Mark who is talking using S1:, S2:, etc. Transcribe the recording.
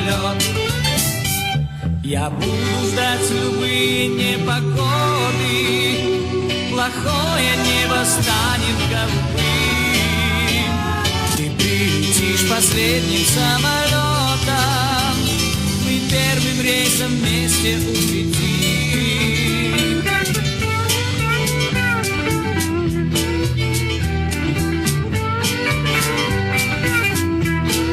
S1: самолет. Я буду ждать любые непогоды, плохое небо станет голубым. Ты прилетишь последним самолетом, мы первым рейсом вместе улетим.